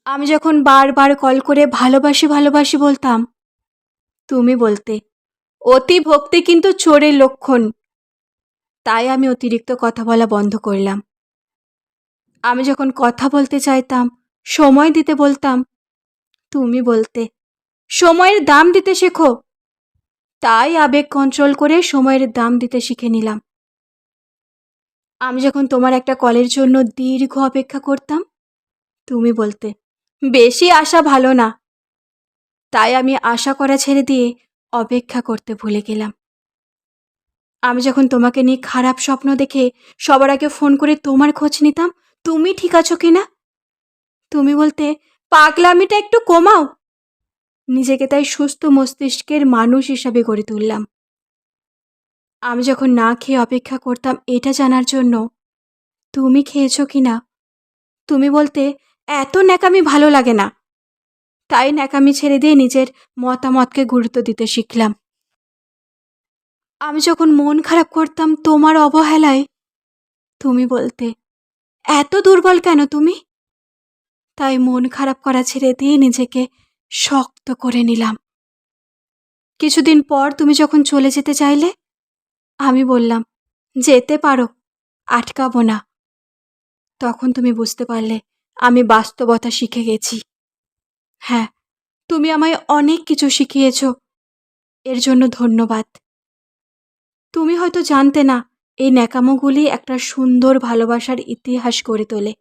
আমি যখন বারবার কল করে ভালোবাসি ভালোবাসি বলতাম, তুমি বলতে অতি ভক্তি কিন্তু চোরের লক্ষণ। তাই আমি অতিরিক্ত কথা বলা বন্ধ করলাম। আমি যখন কথা বলতে চাইতাম, সময় দিতে বলতাম, তুমি বলতে সময়ের দাম দিতে শেখো। তাই আবেগ কন্ট্রোল করে সময়ের দাম দিতে শিখে নিলাম। আমি যখন তোমার একটা কলের জন্য দীর্ঘ অপেক্ষা করতাম, তুমি বলতে বেশি আশা ভালো না। তাই আমি আশা করা ছেড়ে দিয়ে অপেক্ষা করতে ভুলে গেলাম। আমি যখন তোমাকে নিয়ে খারাপ স্বপ্ন দেখে সবার আগে ফোন করে তোমার খোঁজ নিতাম, তুমি ঠিক আছো কিনা, তুমি বলতে পাগলামিটা একটু কমাও। নিজেকে তাই সুস্থ মস্তিষ্কের মানুষ হিসাবে গড়ে তুললাম। আমি যখন না খেয়ে অপেক্ষা করতাম এটা জানার জন্য তুমি খেয়েছো কিনা, তুমি বলতে এত ন্যাকামি ভালো লাগে না। তাই ন্যাকামি ছেড়ে দিয়ে নিজের মতামতকে গুরুত্ব দিতে শিখলাম। আমি যখন মন খারাপ করতাম তোমার অবহেলায়, তুমি বলতে এত দুর্বল কেন তুমি। তাই মন খারাপ করা ছেড়ে দিয়ে নিজেকে শক্ত করে নিলাম। কিছুদিন পর তুমি যখন চলে যেতে চাইলে, আমি বললাম যেতে পারো, আটকাবো না। তখন তুমি বুঝতে পারলে আমি বাস্তবতা শিখে গেছি। হ্যাঁ, তুমি আমায় অনেক কিছু শিখিয়েছ, এর জন্য ধন্যবাদ। তুমি হয়তো জানতে না, এই ন্যাকামোগুলি একটা সুন্দর ভালোবাসার ইতিহাস গড়ে তোলে।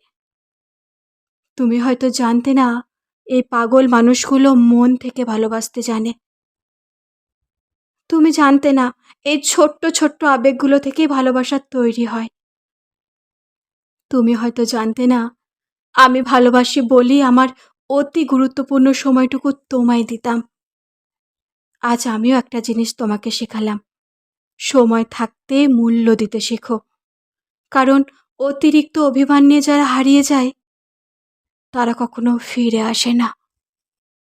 তুমি হয়তো জানতে না, এই পাগল মানুষগুলো মন থেকে ভালোবাসতে জানে। তুমি জানতে না, এই ছোট্ট ছোট্ট আবেগগুলো থেকেই ভালোবাসা তৈরি হয়। তুমি হয়তো জানতে না, আমি ভালোবাসি বলেই আমার অতি গুরুত্বপূর্ণ সময়টুকু তোমায় দিতাম। আজ আমিও একটা জিনিস তোমাকে শেখালাম, সময় থাকতে মূল্য দিতে শেখো। কারণ অতিরিক্ত অভিমান নিয়ে যারা হারিয়ে যায়, তারা কখনো ফিরে আসে না।